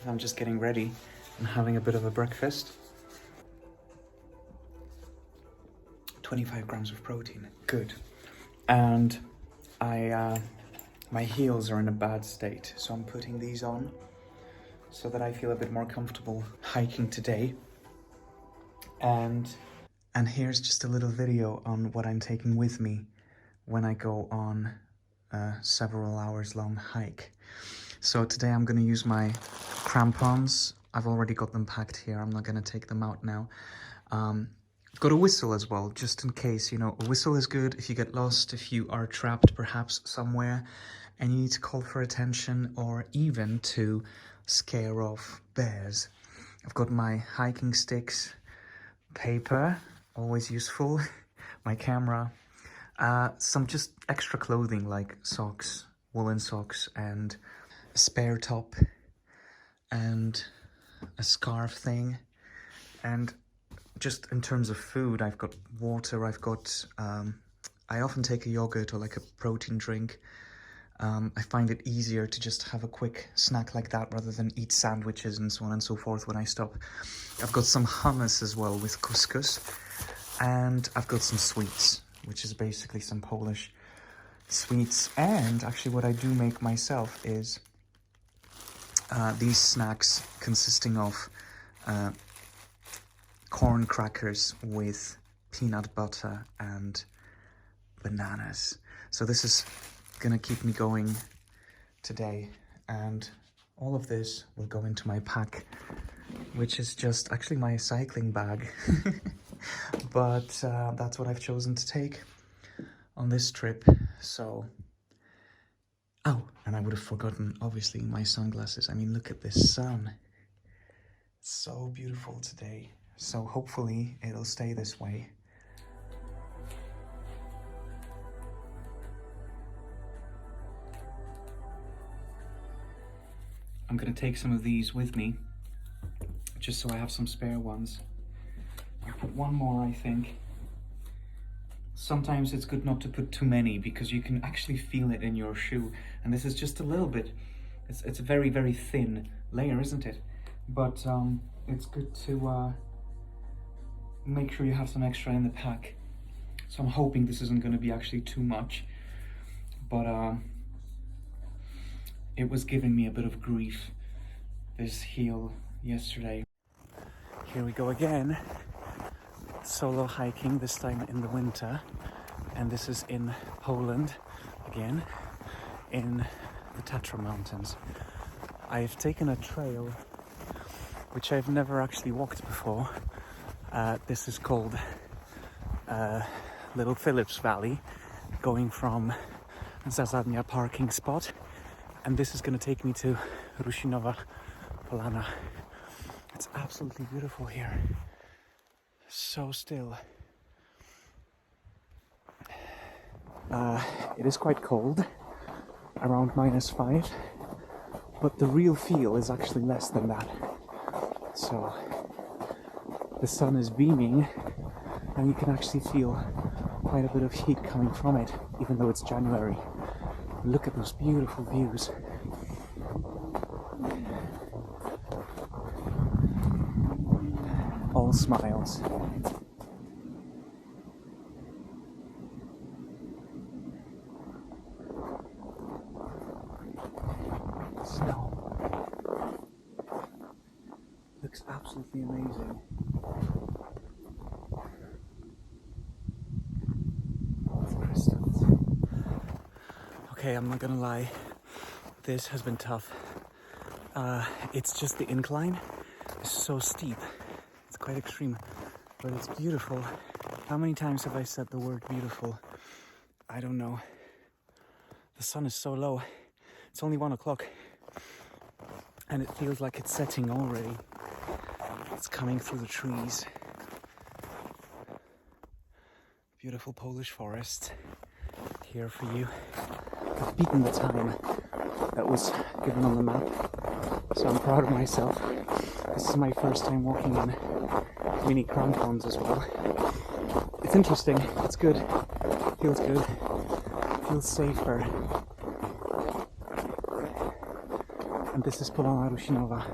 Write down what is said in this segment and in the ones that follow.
I'm just getting ready and having a bit of a breakfast. 25 grams of protein, good. And my heels are in a bad state, so I'm putting these on so that I feel a bit more comfortable hiking today. And here's just a little video on what I'm taking with me when I go on a several hours long hike. So today I'm going to use my crampons. I've already got them packed here. I'm not going to take them out now. I've got a whistle as well, just in case, you know, a whistle is good if you get lost, if you are trapped perhaps somewhere and you need to call for attention or even to scare off bears. I've got my hiking sticks, paper, always useful, my camera, some just extra clothing like socks, woolen socks, and a spare top, and a scarf thing. And just in terms of food, I've got water, I've got, I often take a yogurt or like a protein drink. I find it easier to just have a quick snack like that rather than eat sandwiches and so on and so forth when I stop. I've got some hummus as well with couscous, and I've got some sweets, which is basically some Polish sweets. And actually what I do make myself is these snacks consisting of corn crackers with peanut butter and bananas. So this is gonna keep me going today, and all of this will go into my pack, which is just actually my cycling bag. But that's what I've chosen to take on this trip. So, oh, and I would have forgotten, obviously, my sunglasses. I mean, look at this sun. It's so beautiful today. So hopefully it'll stay this way. I'm gonna take some of these with me, just so I have some spare ones. I'll put one more, I think. Sometimes it's good not to put too many because you can actually feel it in your shoe. And this is just a little bit, it's a very, very thin layer, isn't it? But it's good to make sure you have some extra in the pack. So I'm hoping this isn't going to be actually too much, but it was giving me a bit of grief, this heel yesterday. Here we go again, solo hiking, this time in the winter, and this is in Poland again, in the Tatra Mountains. I've taken a trail which I've never actually walked before. This is called Little Phillips Valley, going from Zazadnia parking spot, and this is going to take me to Rusinowa Polana. It's absolutely beautiful here, so still. It is quite cold, around -5, but the real feel is actually less than that. So the sun is beaming and you can actually feel quite a bit of heat coming from it, even though it's January. Look at those beautiful views. All smiles. Snow. Looks absolutely amazing. Crystals. Okay, I'm not gonna lie, this has been tough. It's just the incline. It's so steep. It's quite extreme, but it's beautiful. How many times have I said the word beautiful? I don't know. The sun is so low. It's only 1 o'clock and it feels like it's setting already. It's coming through the trees. Beautiful Polish forest here for you. I've beaten the time that was given on the map, so I'm proud of myself. This is my first time walking in mini crampons as well. It's interesting, it's good, feels good, feels safer. And this is Polana Rusinowa.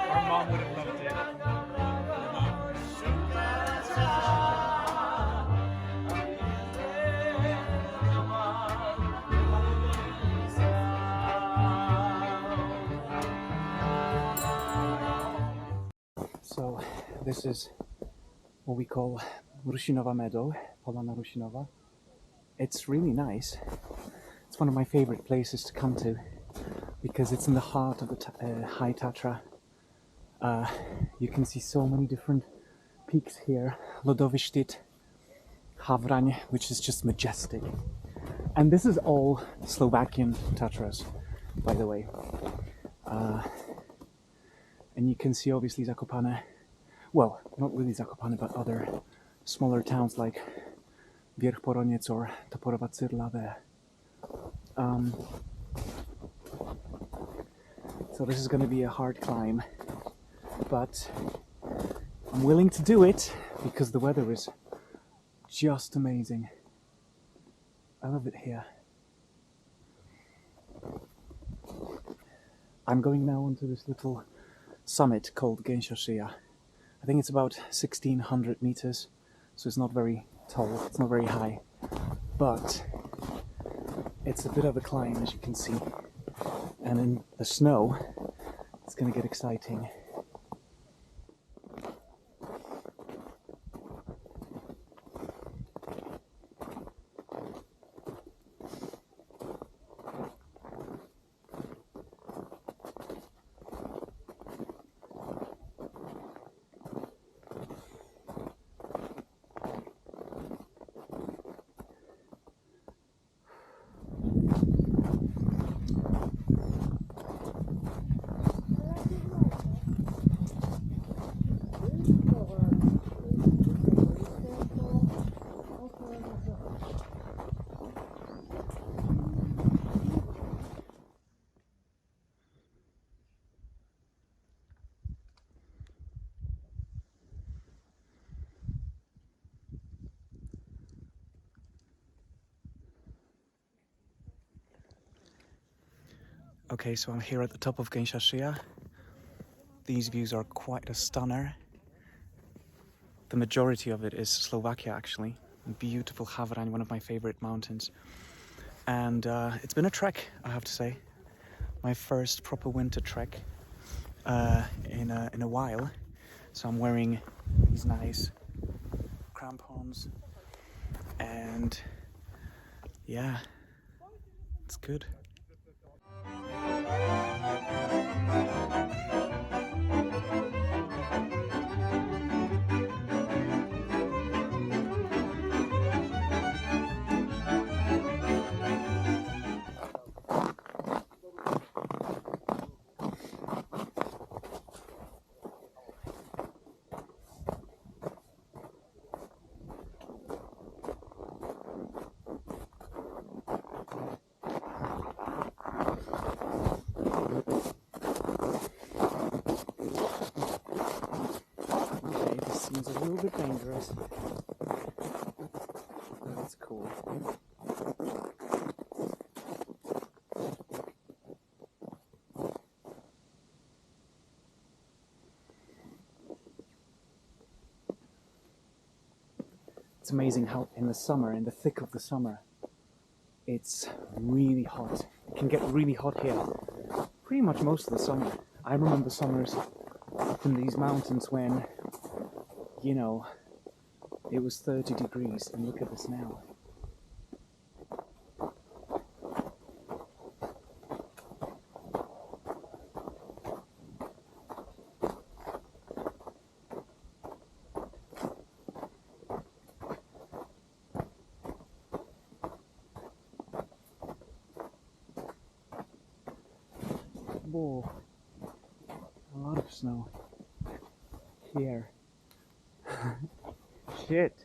Our mom would have loved it. So this is what we call Rusinowa Meadow, Polana Rusinowa. It's really nice. It's one of my favorite places to come to because it's in the heart of the High Tatra. You can see so many different peaks here. Lodowy Szczyt, Havrań, which is just majestic. And this is all Slovakian Tatras, by the way. And you can see obviously Zakopane. Well, not really Zakopane, but other smaller towns like Wierch Poroniec or Toporowa Cyrla there. So this is going to be a hard climb, but I'm willing to do it because the weather is just amazing. I love it here. I'm going now onto this little summit called Gesiaszyja. I think it's about 1600 meters, so it's not very tall, it's not very high, but it's a bit of a climb, as you can see. And in the snow, it's going to get exciting. Okay, so I'm here at the top of Gesiaszyja. These views are quite a stunner. The majority of it is Slovakia, actually. Beautiful Havrań, one of my favorite mountains. And it's been a trek, I have to say. My first proper winter trek in a while. So I'm wearing these nice crampons. And yeah, it's good. Seems a little bit dangerous. That's cool. It's amazing how in the summer, in the thick of the summer, it's really hot. It can get really hot here pretty much most of the summer. I remember summers up in these mountains when, you know, it was 30 degrees, and look at this now. Whoa, a lot of snow here. Shit.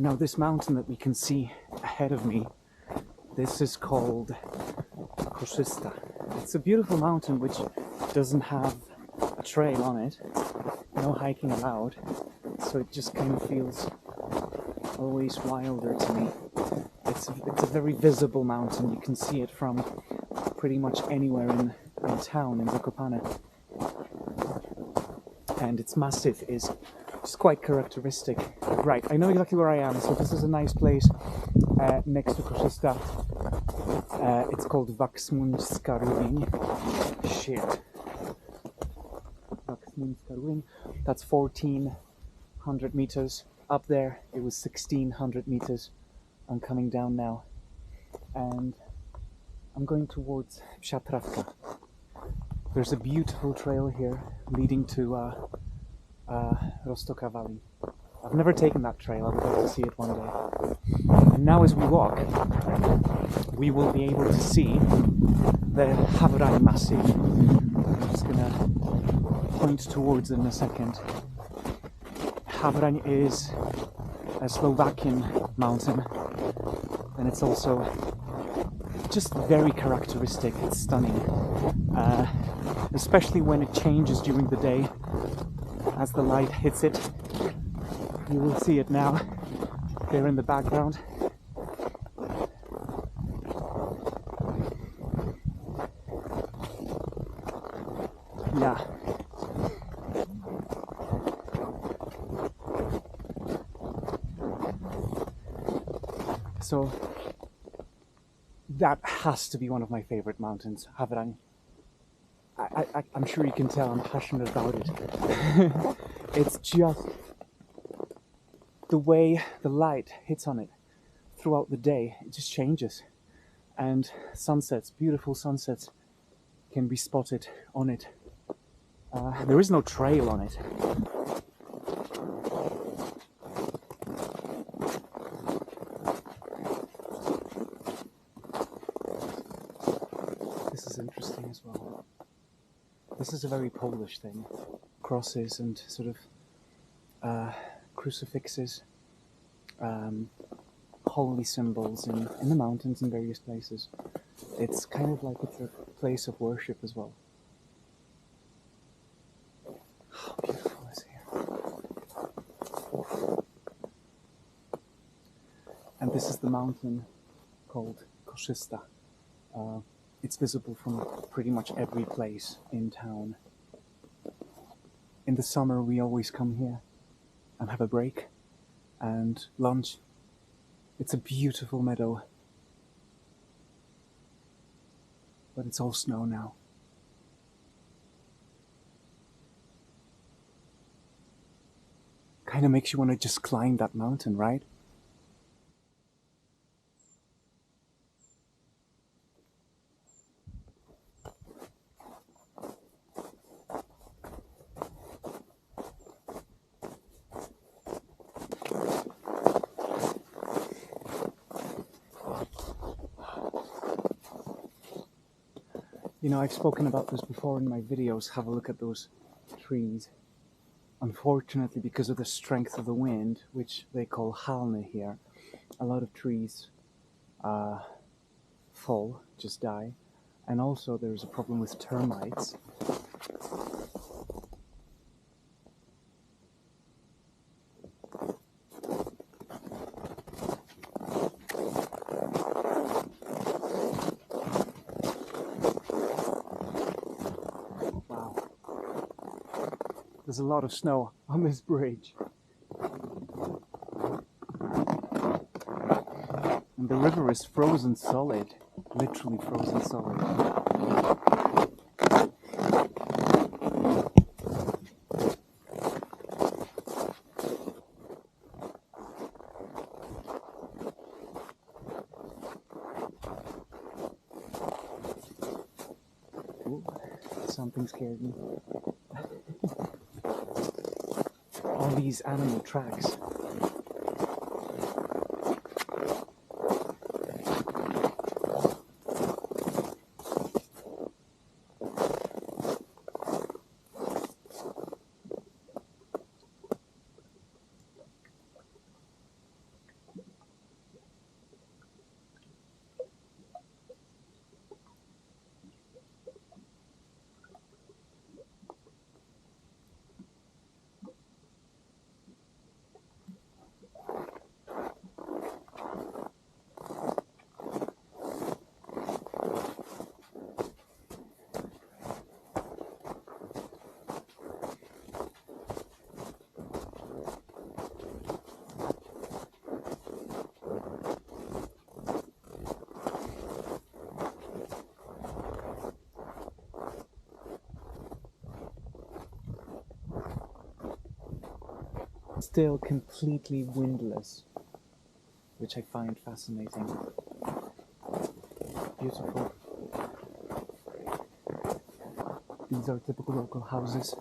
Now this mountain that we can see ahead of me, this is called Karkonosze. It's a beautiful mountain which doesn't have a trail on it, no hiking allowed, so it just kind of feels always wilder to me. It's a very visible mountain. You can see it from pretty much anywhere in town, in Zakopane. And its massive is just quite characteristic. Right, I know exactly where I am, so this is a nice place next to Karkonosze. It's called Zakopane. Shit. Zakopane. That's 1,400 meters. Up there, it was 1,600 meters. I'm coming down now, and I'm going towards Tatras. There's a beautiful trail here leading to Roztoka Valley. I've never taken that trail. I would like to see it one day. And now as we walk, we will be able to see the Havrań Massive. I'm just going to point towards it in a second. Havrań is a Slovakian mountain, and it's also just very characteristic. It's stunning, especially when it changes during the day as the light hits it. You will see it now there in the background. Yeah. So that has to be one of my favorite mountains, Havrań. I'm sure you can tell I'm passionate about it. It's just the way the light hits on it throughout the day, it just changes. And sunsets, beautiful sunsets, can be spotted on it. There is no trail on it. This is interesting as well. This is a very Polish thing. Crosses and sort of crucifixes, holy symbols in the mountains in various places. It's kind of like it's a place of worship as well. How beautiful is here. And this is the mountain called Karkonosze. It's visible from pretty much every place in town. In the summer, we always come here and have a break and lunch. It's a beautiful meadow, but it's all snow now. Kind of makes you want to just climb that mountain, right? You know, I've spoken about this before in my videos. Have a look at those trees. Unfortunately, because of the strength of the wind, which they call halne here, a lot of trees fall, just die. And also there's a problem with termites. There's a lot of snow on this bridge. And the river is frozen solid, literally frozen solid. Ooh, something scared me. All these animal tracks. Still completely windless, which I find fascinating. Beautiful. These are typical local houses.